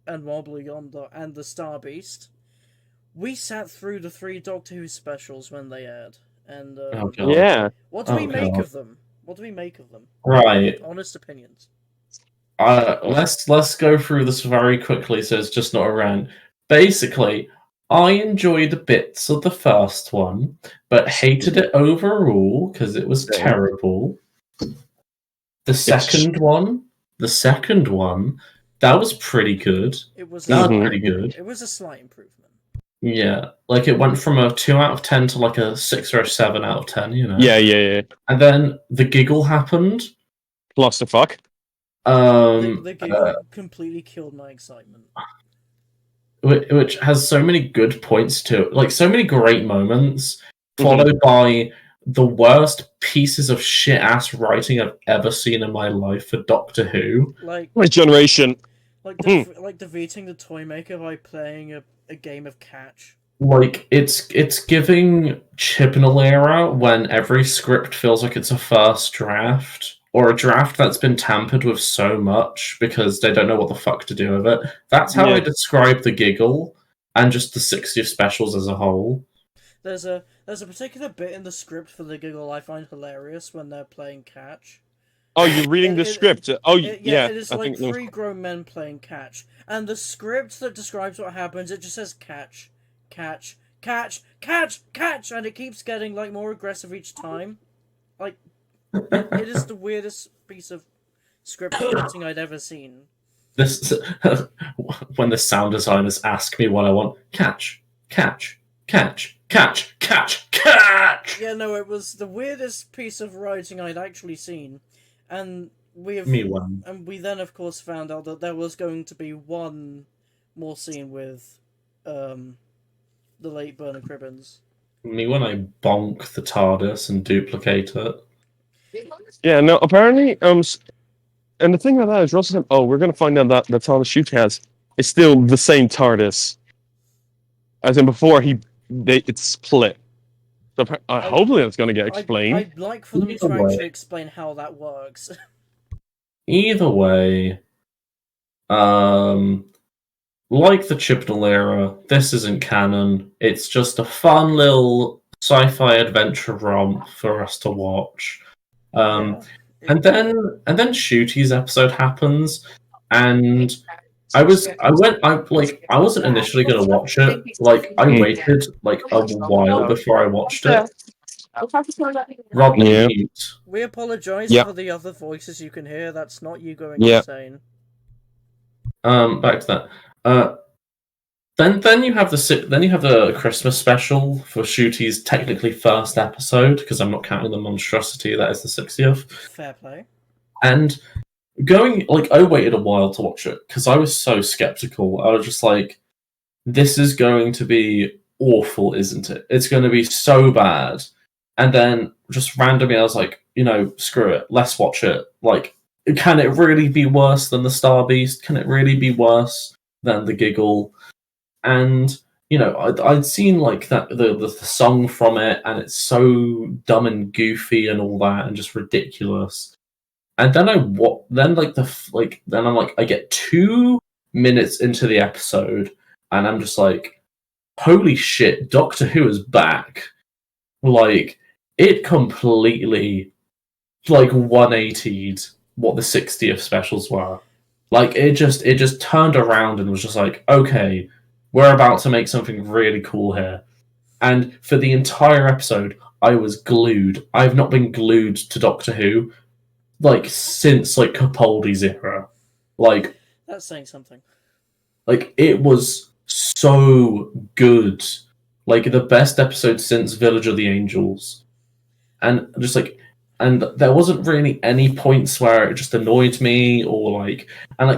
and Wobbly and the Star Beast. We sat through the 3 Doctor Who specials when they aired, and Oh god. Yeah. what do we make God. of them? What do we make of them? Right. Honest opinions. Let's go through this very quickly so it's just not a rant. Basically, I enjoyed bits of the first one, but hated it overall because it was Same. terrible. The second one, that was pretty good. It was That was Mhm. pretty good. It was a slight improvement. Yeah, like it went from a 2 out of 10 to like a 6 or a 7 out of 10, you know. Yeah. And then the giggle happened. Clusterfuck. The giggle completely killed my excitement. Which has so many good points to it, like so many great moments, followed by the worst pieces of shit ass writing I've ever seen in my life for Doctor Who. Like My generation. like defeating the toy maker by playing a game of catch. Like it's giving Chibnall era when every script feels like it's a first draft or a draft that's been tampered with so much because they don't know what the fuck to do with it. That's how I Yeah. describe the giggle and just the 60th specials as a whole. There's a particular bit in the script for the giggle I find hilarious when they're playing catch. Oh, you're reading the script. It is I like think 3 grown men playing catch, and the script that describes what happens, it just says catch, catch, catch, catch, catch, and it keeps getting like more aggressive each time. Like it is the weirdest piece of script writing I'd ever seen. This when the sound designers ask me what I want, catch, catch, catch, catch, catch, catch. Yeah, no, it was the weirdest piece of writing I'd actually seen, and we then of course found out that there was going to be one more scene with, the late Bernard Cribbins. Me when I bonk the TARDIS and duplicate it. Yeah, no, apparently, and the thing about that is, Ross said, we're going to find out that the TARDIS Shoot has is still the same TARDIS as in before it's split. So hopefully that's going to get explained. I'd like for them to actually explain how that works. Either way, like the Chibnall era, this isn't canon. It's just a fun little sci-fi adventure romp for us to watch. And then Shooty's episode happens, and I wasn't initially gonna watch it. Like I waited like a while before I watched it. Rob, mute. We apologise for the other voices you can hear. That's not you going insane. Back to that. Then you have the Christmas special for Shooty's technically first episode because I'm not counting the monstrosity that is the 60th. Fair play. And I waited a while to watch it because I was so skeptical. I was just like, this is going to be awful, isn't it? It's going to be so bad. And then just randomly I was like, screw it, let's watch it. Like, can it really be worse than the Star Beast? Can it really be worse than the Giggle? And I'd seen like that the song from it, and it's so dumb and goofy and all that, and just ridiculous. And then I'm like, I get 2 minutes into the episode, and I'm just like, holy shit, Doctor Who is back! Like, it completely 180'd what the 60th specials were. Like, it just turned around and was just like, okay, we're about to make something really cool here. And for the entire episode, I was glued. I've not been glued to Doctor Who since Capaldi's era. That's saying something. It was so good. The best episode since Village of the Angels. And just and there wasn't really any points where it just annoyed me I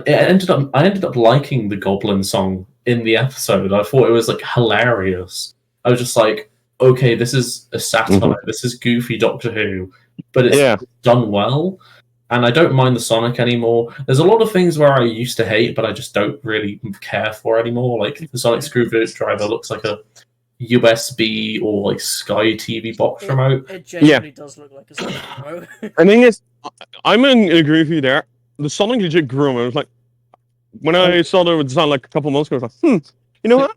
ended up liking the Goblin song in the episode. I thought it was hilarious. I was just like, okay, this is a satire. Mm-hmm. This is goofy Doctor Who, but it's done well. And I don't mind the Sonic anymore. There's a lot of things where I used to hate, but I just don't really care for anymore. Like the Sonic Screwdriver looks like a USB or Sky TV box remote. It genuinely does look like a Sonic remote. I think I'm in agree with you there. The Sonic legit grew on me. I was like, When I saw the design like a couple months ago, I was like, you know what?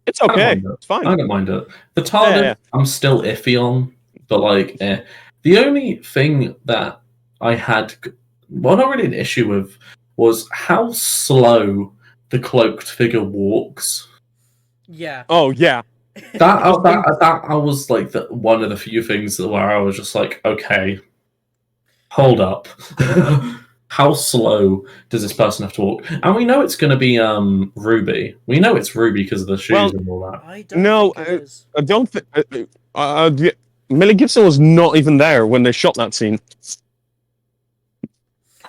It's I don't okay. mind it. It's fine. I don't mind it. The Yeah, TARDIS, yeah. I'm still iffy on, but like, the only thing that I had, well, not really an issue with, was how slow the cloaked figure walks. Yeah. Oh yeah. That I was like one of the few things where I was just like, okay, hold up. How slow does this person have to walk? And we know it's going to be Ruby. We know it's Ruby because of the shoes Well, and all that. I don't No, think it is. I don't think. Millie Gibson was not even there when they shot that scene.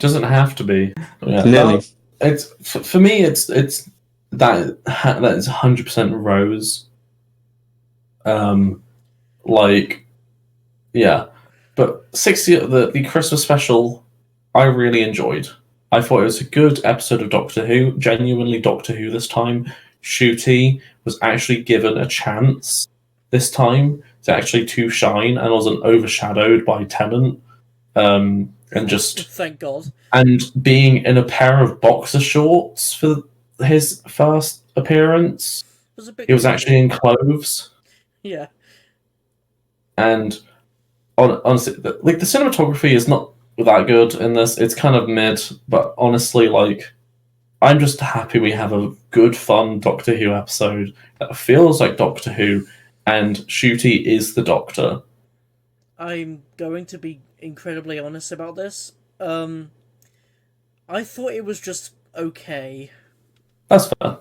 Doesn't have to be. Yeah, Clearly. it's for me. It's that is 100% Rose. Like, yeah, but 60 the Christmas special, I really enjoyed. I thought it was a good episode of Doctor Who. Genuinely Doctor Who this time. Shooty was actually given a chance this time to shine and wasn't overshadowed by Tennant. And just Thank God. and being in a pair of boxer shorts for his first appearance. It was a bit. He was creepy. actually in clothes, Yeah. and honestly, the cinematography is not that good in this. It's kind of mid, but honestly, like, I'm just happy we have a good, fun Doctor Who episode that feels like Doctor Who, and Shooty is the Doctor. I'm going to be incredibly honest about this. I thought it was just okay. That's fair.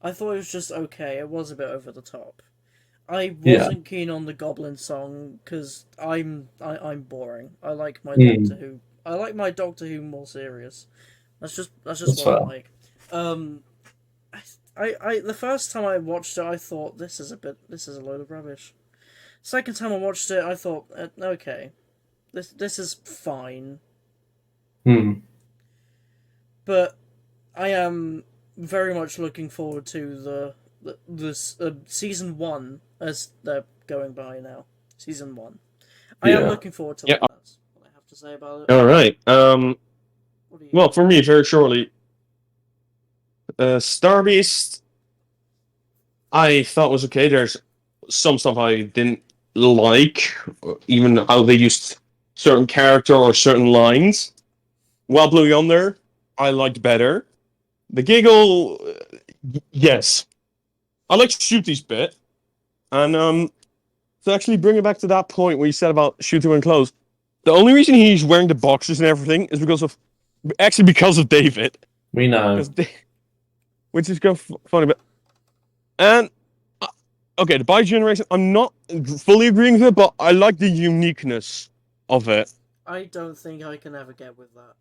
I thought it was just okay. It was a bit over the top. I Yeah. wasn't keen on the Goblin song because I'm boring. I like my Mm. Doctor Who. I like my Doctor Who more serious. That's just That's what fair. I like. I the first time I watched it, I thought this is a load of rubbish. Second time I watched it, I thought okay, this is fine. Hmm. But I am very much looking forward to the season 1 as they're going by now. Season 1. I am Yeah. looking forward to Yeah. that. That's what I have to say about it. All right. What do you? Well, for me, very shortly, Starbeast, I thought was okay. There's some stuff I didn't like, even how they used certain character or certain lines. While Blue Yonder, I liked better. The giggle, yes, I like Shooty's bit, and to actually bring it back to that point where you said about Shooty wearing clothes, the only reason he's wearing the boxers and everything is because of David. We know. Which is kind of funny, but and okay, the bi generation. I'm not fully agreeing with it, but I like the uniqueness of it. I don't think I can ever get with that.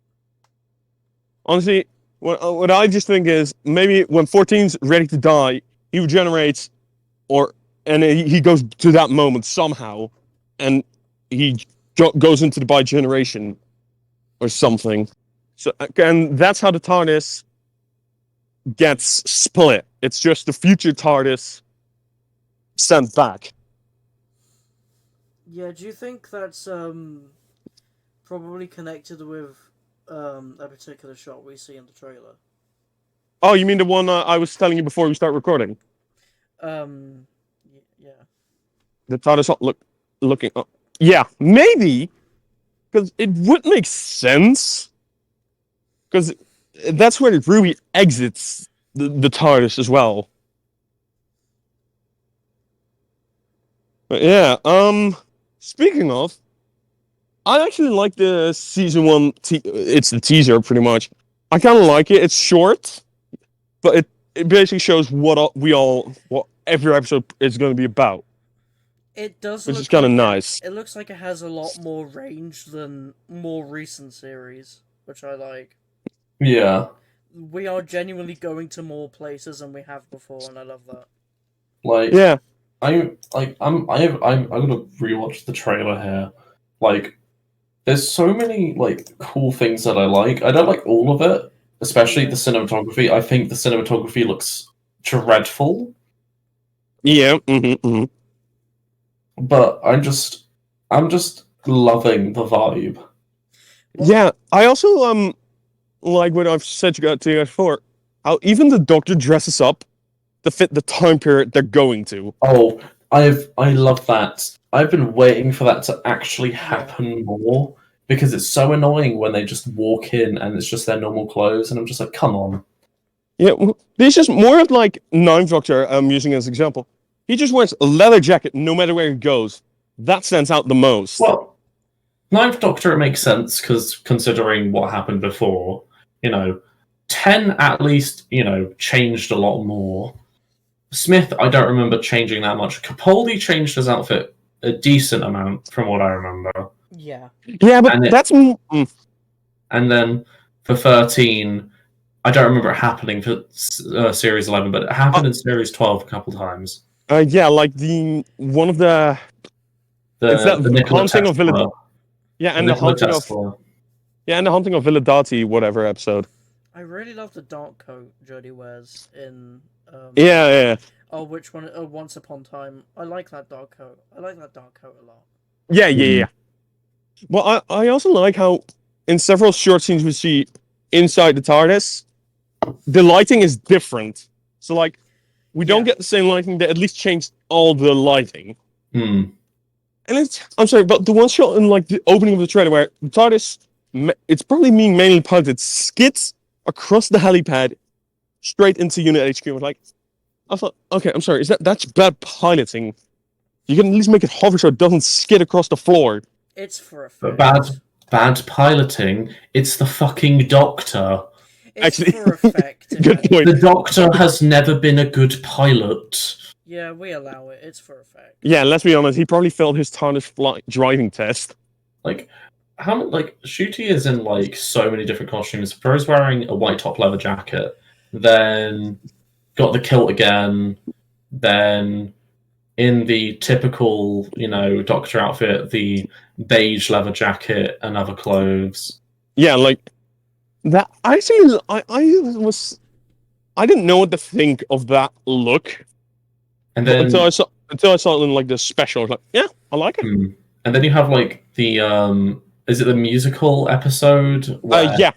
Honestly, what I just think is maybe when 14's ready to die, he regenerates, and he goes to that moment somehow, and he goes into the bi generation or something. So and that's how the TARDIS gets split. It's just the future TARDIS sent back. Yeah, do you think that's probably connected with a particular shot we see in the trailer? Oh, you mean the one I was telling you before we start recording? Yeah. The TARDIS looking. Yeah, maybe, because it would make sense. Because that's where Ruby exits the TARDIS as well. But yeah, speaking of, I actually like the season 1. It's the teaser, pretty much. I kind of like it. It's short, but it basically shows what every episode is going to be about. It does, which look is kind of like nice. It looks like it has a lot more range than more recent series, which I like. Yeah. We are genuinely going to more places than we have before, and I love that. Like, Yeah, I'm gonna rewatch the trailer here. Like, there's so many like cool things that I like. I don't like all of it, especially Yeah. the cinematography. I think the cinematography looks dreadful, yeah. but I'm just loving the vibe. Well- Yeah, I also like what I've said to you guys before. how even the Doctor dresses up to fit the time period they're going to. Oh, I love that. I've been waiting for that to actually happen more because it's so annoying when they just walk in and it's just their normal clothes, and I'm just like, come on. Yeah, this is more of like Ninth Doctor. I'm using as an example. He just wears a leather jacket no matter where he goes. That stands out the most. Well, Ninth Doctor, it makes sense because considering what happened before, 10 at least, changed a lot more. Smith, I don't remember changing that much. Capaldi changed his outfit a decent amount from what I remember. Yeah. Yeah, but that's. And then for 13, I don't remember it happening for Series 11, but it happened in Series 12 a couple times. Yeah, like one of the. It's that the Nikola haunting of Tesla. Villa. Yeah, and the haunting of. Yeah, and the haunting of Villadati, whatever episode. I really love the dark coat Jodie wears in. Yeah. Oh, which one? Oh, Once Upon a Time. I like that dark coat. I like that dark coat a lot. Yeah. Well, I also like how in several short scenes we see inside the TARDIS, the lighting is different. So like, we don't get the same lighting. They at least changed all the lighting. Hmm. And I'm sorry, but the one shot in like the opening of the trailer where the TARDIS, it's probably being mainly piloted, skids across the helipad straight into Unit HQ. I thought, okay, I'm sorry, that's bad piloting. You can at least make it hover so it doesn't skid across the floor. It's for effect. But bad piloting. It's the fucking Doctor. It's Actually, for effect. good point. The Doctor has never been a good pilot. Yeah, we allow it. It's for effect. Yeah, let's be honest. He probably failed his TARDIS driving test. Shooty is in so many different costumes. Bro's wearing a white top leather jacket, then got the kilt again, then in the typical, Doctor outfit, the beige leather jacket and other clothes. Yeah, like that. I didn't know what to think of that look. And then until I saw it in the special, I was like, yeah, I like it. And then you have the is it the musical episode? Yeah,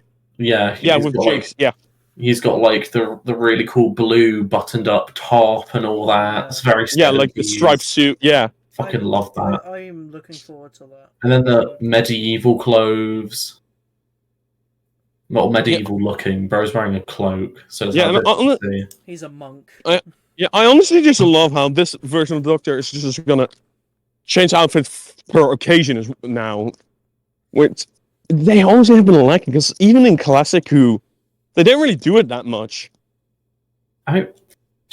with got, Jakes. Yeah, he's got the really cool blue buttoned up top and all that. It's very 70s. Like the striped suit. Yeah, fucking love that. I'm looking forward to that. And then the medieval clothes. Not medieval looking. Bro's wearing a cloak, so he's a monk. Yeah, I honestly just love how this version of the Doctor is just gonna change outfits per occasion now. Which they always have been lacking, because even in Classic Who, they didn't really do it that much. Do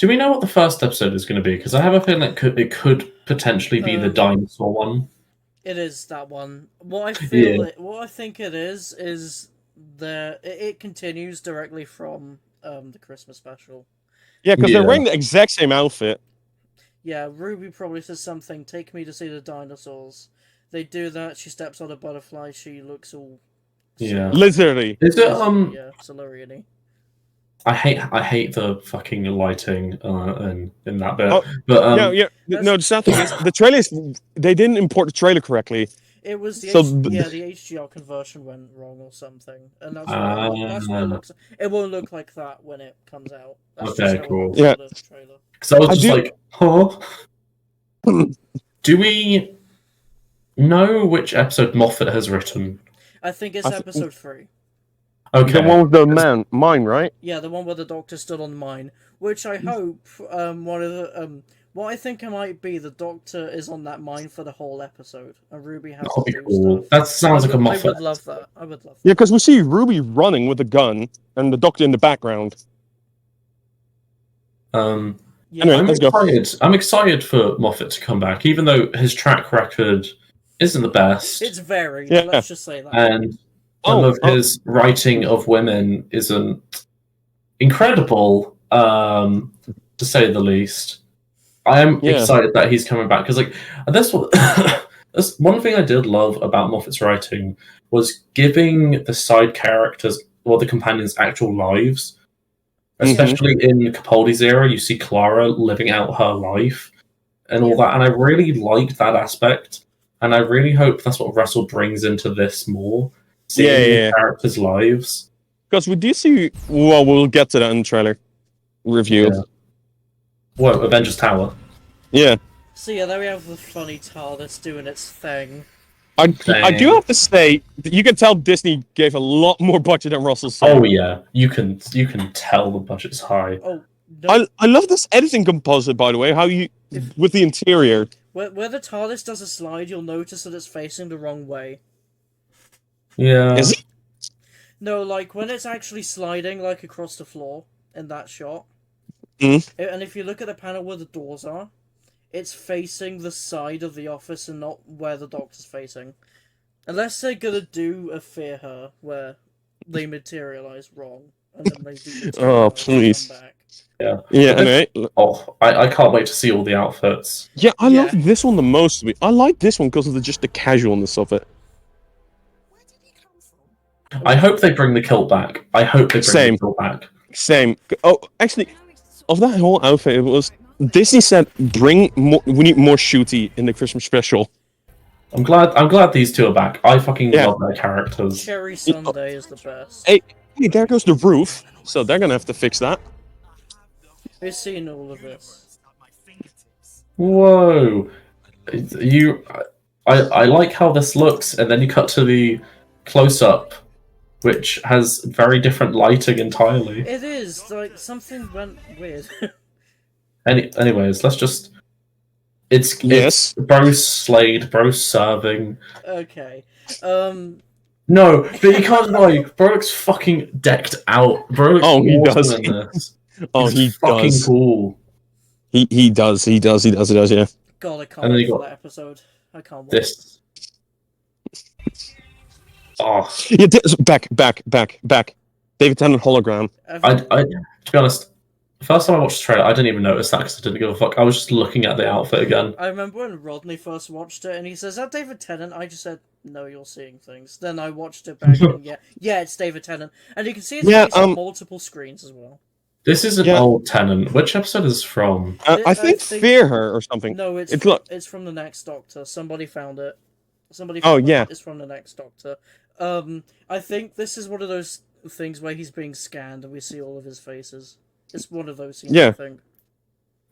we know what the first episode is going to be? Because I have a feeling it could potentially be the dinosaur one. It is that one. What I think it is it continues directly from the Christmas special. Yeah, because they're wearing the exact same outfit. Yeah, Ruby probably says something, take me to see the dinosaurs. They do that, she steps on a butterfly, she looks all... Lizardy. Is it, Yeah, Silurian-y. I hate the fucking lighting in that bit. No, the sad thing is, the trailers, they didn't import the trailer correctly. It was the HDR conversion went wrong or something, and that's what it looks. It won't look like that when it comes out. That's okay, cool. Yeah, because I was just huh? Do we know which episode Moffat has written? I think it's episode 3. Okay, the one with the mine, right? Yeah, the one where the Doctor stood on the mine, which I hope one of the what I think it might be, the Doctor is on that mine for the whole episode, and Ruby has to do stuff. That sounds like a Moffat. I would love that. Yeah, because we see Ruby running with a gun and the Doctor in the background. Yeah, anyway, let's go. I'm excited for Moffat to come back, even though his track record isn't the best. It's varied. Yeah. Let's just say that. And some of his writing of women isn't incredible, to say the least. I am excited that he's coming back, because that's one thing I did love about Moffat's writing was giving the side characters or the companions actual lives. Especially in Capaldi's era, you see Clara living out her life and all that, and I really liked that aspect. And I really hope that's what Russell brings into this more, seeing the characters' lives. Because we do see. Well, we'll get to that in the trailer review. Yeah. Whoa, Avengers Tower. Yeah. So yeah, there we have the funny TARDIS doing its thing. I do have to say, you can tell Disney gave a lot more budget than Russell said. Oh yeah, you can tell the budget's high. Oh, no. I love this editing composite, by the way. How you with the interior. Where the TARDIS does a slide, you'll notice that it's facing the wrong way. Yeah. Is it? No, like when it's actually sliding, like across the floor in that shot. Mm. And if you look at the panel where the doors are, it's facing the side of the office and not where the Doctor's facing. Unless they're gonna do a Fear Her where they materialize wrong and then they do materialize Oh, please. and come back. Yeah. Yeah, anyway. Oh, I can't wait to see all the outfits. Yeah, I Yeah. love this one the most. I like this one because of just the casualness of it. I hope they bring the kilt back. I hope they bring Same. the kilt back. Same. Oh, actually, of that whole outfit, it was Disney said, "Bring more. We need more shooty in the Christmas special." I'm glad these two are back. I fucking Yeah. love their characters. Cherry Sunday is the best. Hey, there goes the roof. So they're gonna have to fix that. We've seen all of this. Whoa. I like how this looks, and then you cut to the close-up, which has very different lighting entirely. It is, like, something went weird. Anyways, let's just... It's Yes. Bruce Slade, Bruce serving. Okay. No, but you can't deny, Broke's fucking decked out. Broke's Oh, he awesome does. in this. Oh, He's he fucking does. cool. He does. Yeah. God, I can't And then wait you for got that episode. I can't wait. This. Oh, Yeah. Back. David Tennant hologram. to be honest, the first time I watched the trailer, I didn't even notice that because I didn't give a fuck. I was just looking at the outfit again. I remember when Rodney first watched it and he says, "Is that David Tennant?" I just said, "No, you're seeing things." Then I watched it back and yeah, it's David Tennant. And you can see his face on multiple screens as well. This is an old Tennant. Which episode is it from? I think Fear Her or something. No, it's from the next Doctor. Somebody found it. It's from the next Doctor. I think this is one of those things where he's being scanned and we see all of his faces. It's one of those scenes, I think.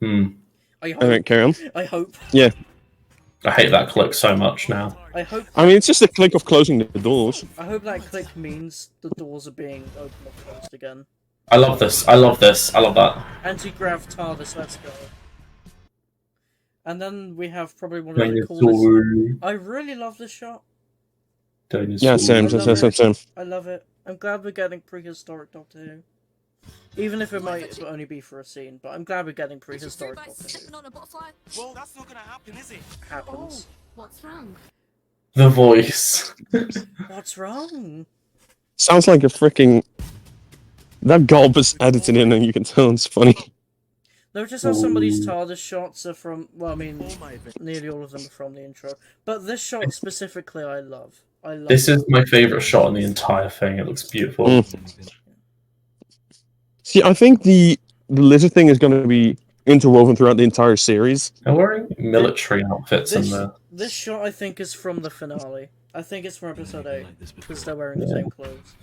I hope. Alright, carry on. I hope. Yeah. I hate that click so much now. I hope. I mean, it's just a click of closing the doors. I hope that click means the doors are being opened or closed again. I love this. I love this. I love that. Anti-grav TARDIS, let's go. And then we have probably one of the coolest... Dinosaur. I really love this shot. Dinosaur. Yeah, same. I love it. I'm glad we're getting prehistoric Doctor Who. Even if it might only be for a scene, but I'm glad we're getting prehistoric Doctor Who. Well, that's not gonna happen, is it? Happens. What's wrong? The voice. What's wrong? Sounds like a freaking... That gulp is edited in and you can tell it's funny. Notice how some of these TARDIS shots are from... Well, I mean, nearly all of them are from the intro. But this shot specifically I love. This is my favourite shot in the entire thing. It looks beautiful. See, I think the lizard thing is going to be interwoven throughout the entire series. They're wearing military outfits in there. This shot, I think, is from the finale. I think it's from episode 8, because they're wearing the same clothes.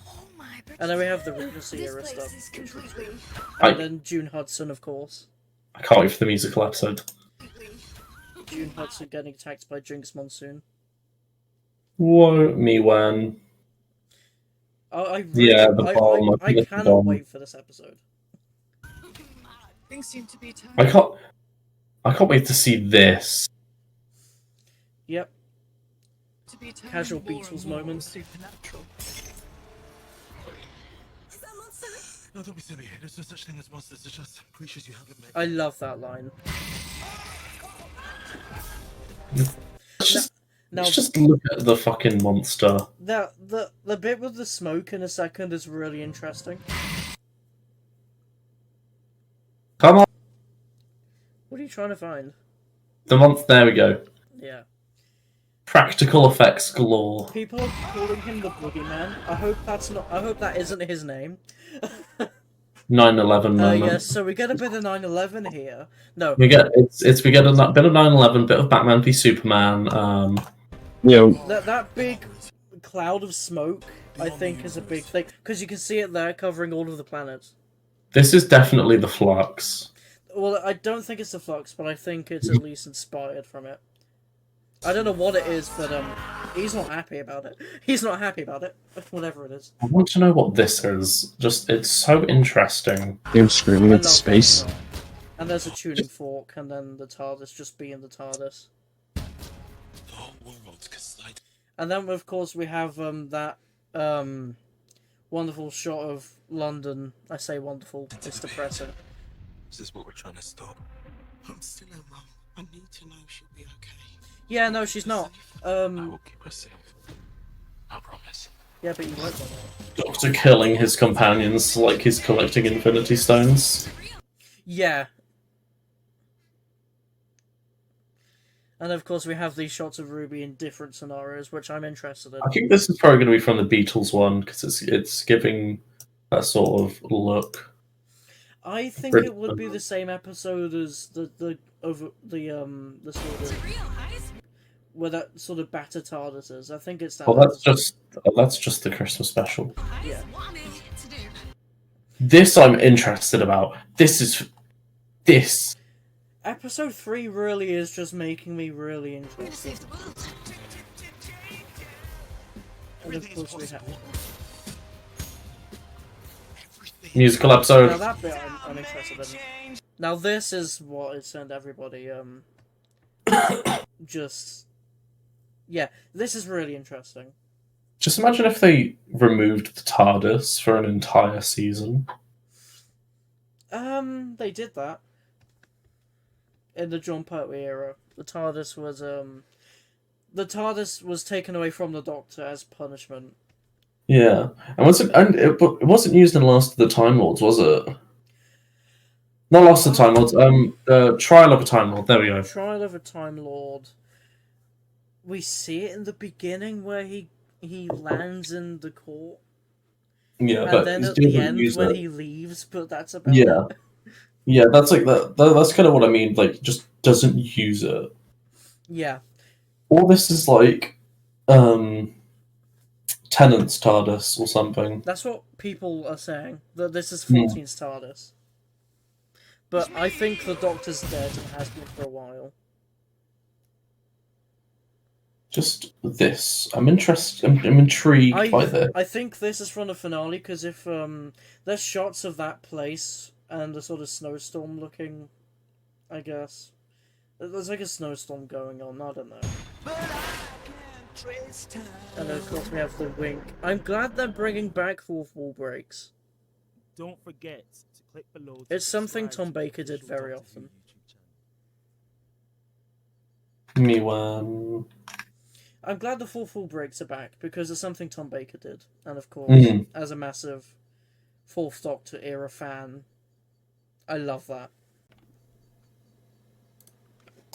And then we have the Regency era stuff. And then June Hudson, of course. I can't wait for the musical episode. June Hudson getting attacked by Jinx Monsoon. Whoa, me when. I cannot wait for this episode. Things seem to be turning. I can't wait to see this. Yep. To be turning Casual more and Beatles more moment. Supernatural. Is that monster? No, don't be silly. There's no such thing as monsters. It's just creatures you haven't met. I love that line. Let's just look at the fucking monster. The bit with the smoke in a second is really interesting. Come on. What are you trying to find? The monster. There we go. Yeah. Practical effects galore. People are calling him the Boogeyman. I hope that isn't his name. 9/11 moment. Yes, so we get a bit of 9/11 here. No. We get a bit of 9/11, bit of Batman v Superman. You know, That big cloud of smoke I think is a big thing because you can see it there covering all of the planets. This is definitely the Flux. Well, I don't think it's the Flux, but I think it's at least inspired from it. I don't know what it is, but he's not happy about it. He's not happy about it. Whatever it is. I want to know what this is. Just, it's so interesting. Him screaming I into love space. that. And there's a tuning fork, and then the TARDIS just being the TARDIS. The whole world could slide. And then, of course, we have that wonderful shot of London. I say wonderful. It's depressing. This is what we're trying to stop. I'm still her mum. I need to know she'll be okay. Yeah, no, she's not. I will keep her safe. I promise. Yeah, but you won't. Doctor killing his companions like he's collecting Infinity Stones. Yeah. And of course, we have these shots of Ruby in different scenarios, which I'm interested in. I think this is probably going to be from the Beatles one because it's giving that sort of look. I think it would be the same episode as the sort of where that sort of batter TARDIS is. I think it's that. Well, episode. that's just the Christmas special. Yeah. This I'm interested about. This. Episode 3 really is just making me really interested. And of course we have Musical now episode. that bit I'm interested in. Now this is what has sent everybody just yeah, this is really interesting. Just imagine if they removed the TARDIS for an entire season. They did that. In the John Pertwee era. The TARDIS was taken away from the Doctor as punishment. Yeah, and it wasn't used in Last of the Time Lords, was it? Not Last of the Time Lords. Trial of a Time Lord. There we go. Trial of a Time Lord. We see it in the beginning where he lands in the court. Yeah, And but then he at the didn't end use when it. he leaves, but that's about Yeah. it. Yeah, that's like that's kind of what I mean. Like, just doesn't use it. Yeah. Or this is like, Tennant's TARDIS or something. That's what people are saying. That this is Hmm. 14's TARDIS. But I think the Doctor's dead and has been for a while. Just this. I'm interested. I'm intrigued by this. I think this is from the finale because if there's shots of that place and the sort of snowstorm looking, I guess there's like a snowstorm going on. I don't know. And of course we have the wink. I'm glad they're bringing back fourth wall breaks. Don't forget to click below. to It's something subscribe Tom to the Baker did official very Doctor Who often. YouTube channel. Me one. I'm glad the fourth wall breaks are back because it's something Tom Baker did, and of course, Mhm. as a massive Fourth Doctor era fan, I love that.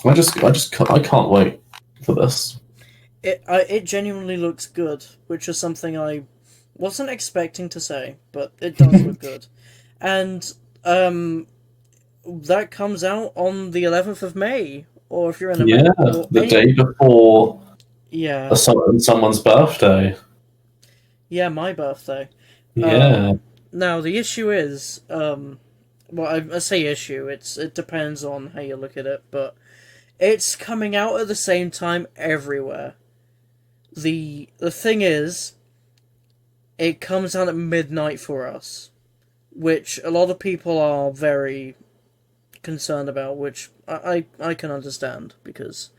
I can't wait for this. It genuinely looks good, which is something I wasn't expecting to say, but it does look good. And that comes out on the 11th of May, or if you're in Yeah, America, the day before yeah, someone's birthday. yeah, my birthday. Yeah. Now the issue is, well, I say issue. It depends on how you look at it, but it's coming out at the same time everywhere. The thing is, it comes out at midnight for us, which a lot of people are very concerned about, which I can understand, because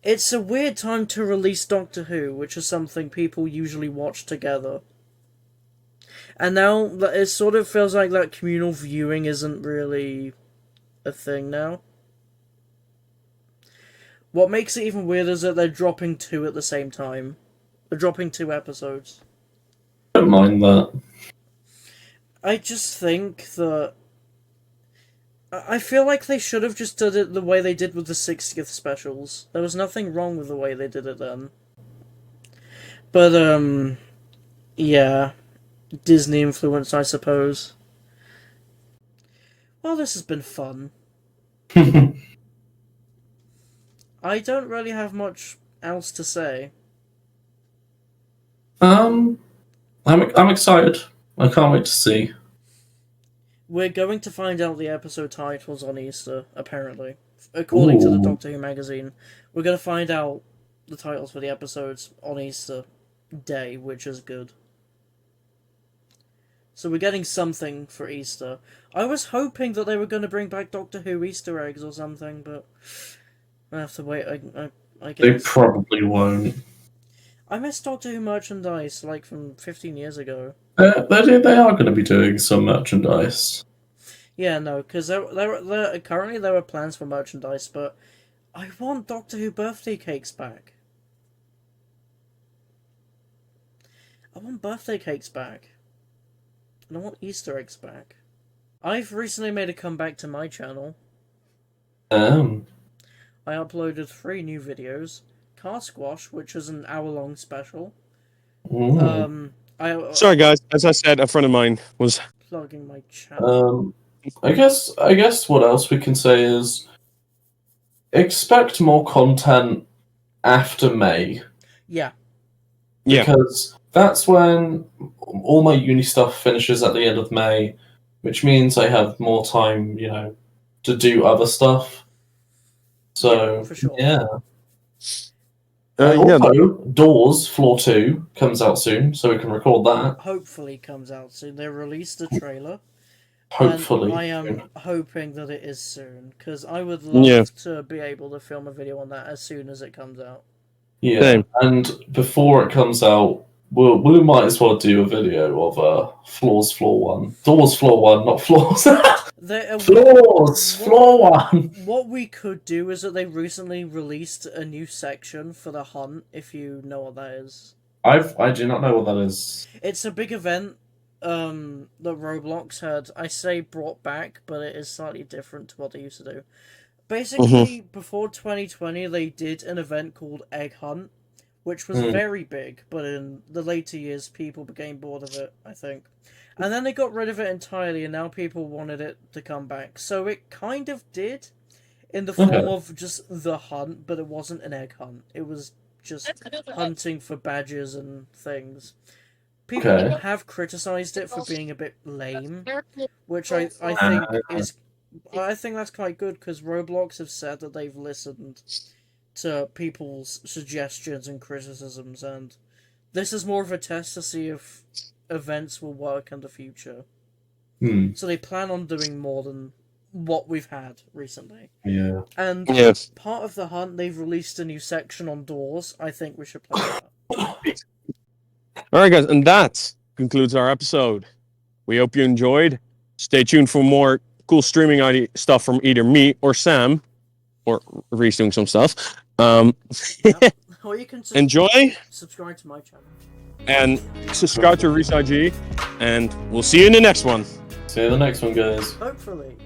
it's a weird time to release Doctor Who, which is something people usually watch together. And now it sort of feels like that communal viewing isn't really a thing now. What makes it even weirder is that they're dropping 2 at the same time. They're dropping 2 episodes. Don't mind that. I just think that I feel like they should have just done it the way they did with the 60th specials. There was nothing wrong with the way they did it then. But, yeah. Disney influence, I suppose. Well, this has been fun. I don't really have much else to say. I'm excited. I can't wait to see. We're going to find out the episode titles on Easter, apparently. According to the Ooh. Doctor Who magazine. We're going to find out the titles for the episodes on Easter Day, which is good. So we're getting something for Easter. I was hoping that they were going to bring back Doctor Who Easter eggs or something, but I have to wait, I They guess. probably won't. I miss Doctor Who merchandise, like, from 15 years ago. They are going to be doing some merchandise. Yeah, no, because currently there are plans for merchandise, but I want Doctor Who birthday cakes back. I want birthday cakes back. And I want Easter eggs back. I've recently made a comeback to my channel. I uploaded 3 new videos. Car Squash, which was an hour-long special. Ooh. Sorry, guys. As I said, a friend of mine was Plugging my channel. I guess what else we can say is expect more content after May. Yeah. Yeah. Because that's when all my uni stuff finishes at the end of May, which means I have more time, to do other stuff. So, Yeah, for sure. yeah. Yeah. Also, Doors Floor 2 comes out soon, so we can record that. Hopefully comes out soon. They released the trailer. Hopefully. And I am hoping that it is soon, because I would love to be able to film a video on that as soon as it comes out. Yeah, Same. and before it comes out, we might as well do a video of Floors Floor 1. Doors Floor 1, not Floors. Floor 1! What we could do is that they recently released a new section for the Hunt, if you know what that is. I do not know what that is. It's a big event that Roblox had, I say brought back, but it is slightly different to what they used to do. Basically, before 2020, they did an event called Egg Hunt, which was very big, but in the later years, people became bored of it, I think. And then they got rid of it entirely, and now people wanted it to come back. So it kind of did, in the form of just the hunt, but it wasn't an egg hunt. It was just hunting for badges and things. People have criticized it for being a bit lame, which I think is... I think that's quite good, because Roblox have said that they've listened to people's suggestions and criticisms, and this is more of a test to see if events will work in the future. So they plan on doing more than what we've had recently. Yeah. And part of the hunt, they've released a new section on Doors. I think we should play that. Alright, guys, and that concludes our episode. We hope you enjoyed. Stay tuned for more cool streaming stuff from either me or Sam, or Reese doing some stuff. Or you can enjoy. Subscribe to my channel. And subscribe to Reese IG. And we'll see you in the next one. See you in the next one, guys. Hopefully.